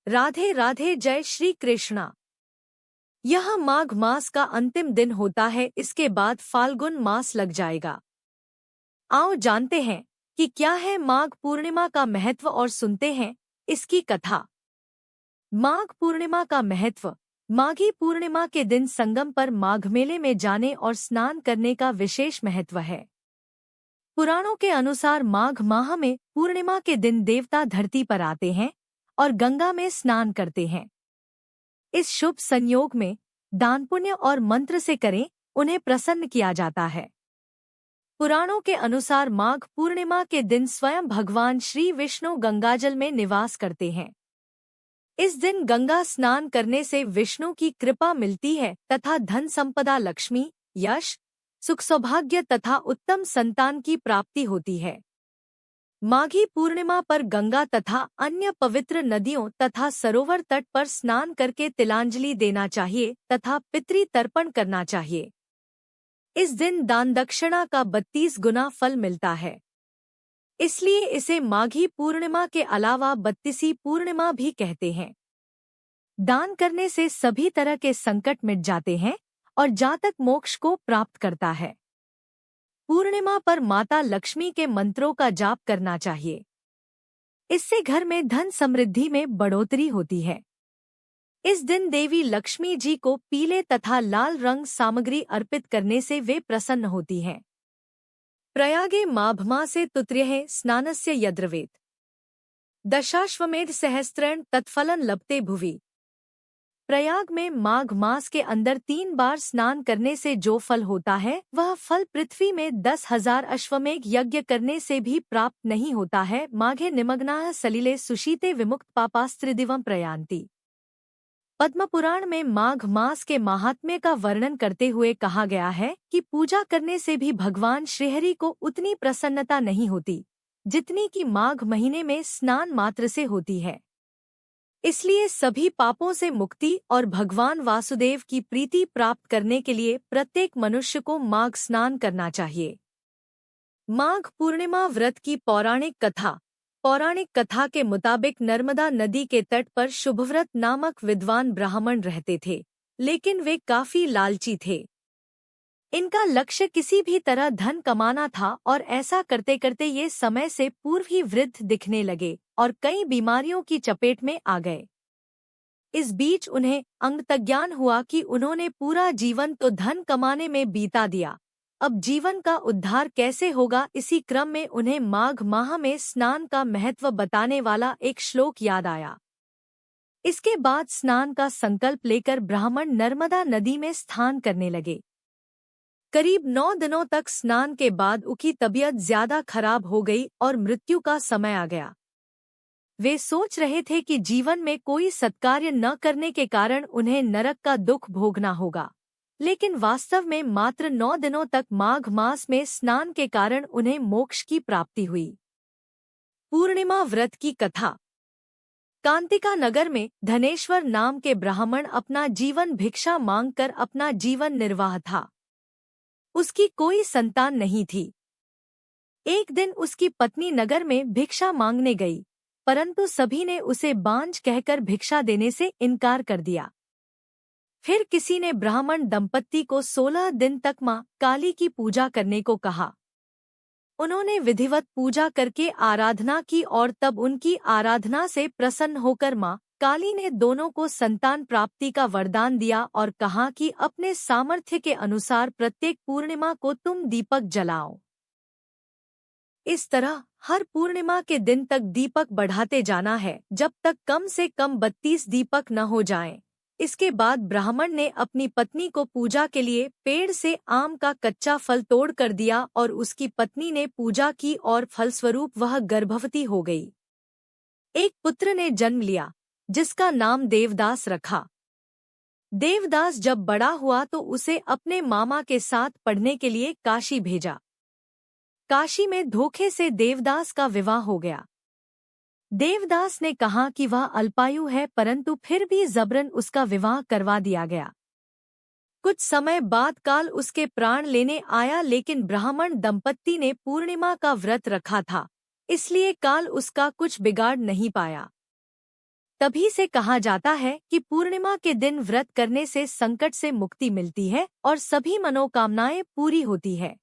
राधे राधे, जय श्री कृष्णा। यह माघ मास का अंतिम दिन होता है। इसके बाद फाल्गुन मास लग जाएगा। आओ जानते हैं कि क्या है माघ पूर्णिमा का महत्व और सुनते हैं इसकी कथा। माघ पूर्णिमा का महत्व। माघी पूर्णिमा के दिन संगम पर माघ मेले में जाने और स्नान करने का विशेष महत्व है। पुराणों के अनुसार माघ माह में पूर्णिमा के दिन देवता धरती पर आते हैं और गंगा में स्नान करते हैं। इस शुभ संयोग में दान पुण्य और मंत्र से करें, उन्हें प्रसन्न किया जाता है। पुराणों के अनुसार माघ पूर्णिमा के दिन स्वयं भगवान श्री विष्णु गंगाजल में निवास करते हैं। इस दिन गंगा स्नान करने से विष्णु की कृपा मिलती है तथा धन संपदा, लक्ष्मी, यश, सुख, सौभाग्य तथा उत्तम संतान की प्राप्ति होती है। माघी पूर्णिमा पर गंगा तथा अन्य पवित्र नदियों तथा सरोवर तट पर स्नान करके तिलांजलि देना चाहिए तथा पितृ तर्पण करना चाहिए। इस दिन दान दक्षिणा का 32 गुना फल मिलता है। इसलिए इसे माघी पूर्णिमा के अलावा 32वीं पूर्णिमा भी कहते हैं। दान करने से सभी तरह के संकट मिट जाते हैं और जातक मोक्ष को प्राप्त करता है। पूर्णिमा पर माता लक्ष्मी के मंत्रों का जाप करना चाहिए। इससे घर में धन समृद्धि में बढ़ोतरी होती है। इस दिन देवी लक्ष्मी जी को पीले तथा लाल रंग सामग्री अर्पित करने से वे प्रसन्न होती हैं। प्रयागे माघमासे तुत्र्यः स्नानस्य यद्रवेत् दशाश्वमेध सहस्त्रेण तत्फलं लभते भुवि। प्रयाग में माघ मास के अंदर 3 बार स्नान करने से जो फल होता है वह फल पृथ्वी में 10,000 अश्वमेघ यज्ञ करने से भी प्राप्त नहीं होता है। माघे निमग्नाः सलिले सुशीते विमुक्त पापास्त्रिदिवं प्रयान्ति। पद्म पुराण में माघ मास के महात्म्य का वर्णन करते हुए कहा गया है कि पूजा करने से भी भगवान श्रीहरि को उतनी प्रसन्नता नहीं होती जितनी कि माघ महीने में स्नान मात्र से होती है। इसलिए सभी पापों से मुक्ति और भगवान वासुदेव की प्रीति प्राप्त करने के लिए प्रत्येक मनुष्य को माघ स्नान करना चाहिए। माघ पूर्णिमा व्रत की पौराणिक कथा। पौराणिक कथा के मुताबिक नर्मदा नदी के तट पर शुभव्रत नामक विद्वान ब्राह्मण रहते थे, लेकिन वे काफी लालची थे। इनका लक्ष्य किसी भी तरह धन कमाना था और ऐसा करते करते ये समय से पूर्व ही वृद्ध दिखने लगे और कई बीमारियों की चपेट में आ गए। इस बीच उन्हें अंतर्ज्ञान हुआ कि उन्होंने पूरा जीवन तो धन कमाने में बीता दिया, अब जीवन का उद्धार कैसे होगा। इसी क्रम में उन्हें माघ माह में स्नान का महत्व बताने वाला एक श्लोक याद आया। इसके बाद स्नान का संकल्प लेकर ब्राह्मण नर्मदा नदी में स्नान करने लगे। करीब 9 दिनों तक स्नान के बाद उनकी तबीयत ज्यादा खराब हो गई और मृत्यु का समय आ गया। वे सोच रहे थे कि जीवन में कोई सत्कार्य न करने के कारण उन्हें नरक का दुख भोगना होगा, लेकिन वास्तव में मात्र 9 दिनों तक माघ मास में स्नान के कारण उन्हें मोक्ष की प्राप्ति हुई। पूर्णिमा व्रत की कथा। कांतिका नगर में धनेश्वर नाम के ब्राह्मण अपना जीवन भिक्षा मांगकर अपना जीवन निर्वाह था। उसकी कोई संतान नहीं थी। एक दिन उसकी पत्नी नगर में भिक्षा मांगने गई, परंतु सभी ने उसे बांझ कहकर भिक्षा देने से इनकार कर दिया। फिर किसी ने ब्राह्मण दंपत्ति को 16 दिन तक मां काली की पूजा करने को कहा। उन्होंने विधिवत पूजा करके आराधना की और तब उनकी आराधना से प्रसन्न होकर मां काली ने दोनों को संतान प्राप्ति का वरदान दिया और कहा कि अपने सामर्थ्य के अनुसार प्रत्येक पूर्णिमा को तुम दीपक जलाओ। इस तरह हर पूर्णिमा के दिन तक दीपक बढ़ाते जाना है जब तक कम से कम 32 दीपक न हो जाएं। इसके बाद ब्राह्मण ने अपनी पत्नी को पूजा के लिए पेड़ से आम का कच्चा फल तोड़ कर दिया और उसकी पत्नी ने पूजा की और फलस्वरूप वह गर्भवती हो गई। एक पुत्र ने जन्म लिया जिसका नाम देवदास रखा। देवदास जब बड़ा हुआ तो उसे अपने मामा के साथ पढ़ने के लिए काशी भेजा। काशी में धोखे से देवदास का विवाह हो गया। देवदास ने कहा कि वह अल्पायु है, परंतु फिर भी जबरन उसका विवाह करवा दिया गया। कुछ समय बाद काल उसके प्राण लेने आया, लेकिन ब्राह्मण दंपत्ति ने पूर्णिमा का व्रत रखा था, इसलिए काल उसका कुछ बिगाड़ नहीं पाया। तभी से कहा जाता है कि पूर्णिमा के दिन व्रत करने से संकट से मुक्ति मिलती है और सभी मनोकामनाएं पूरी होती है।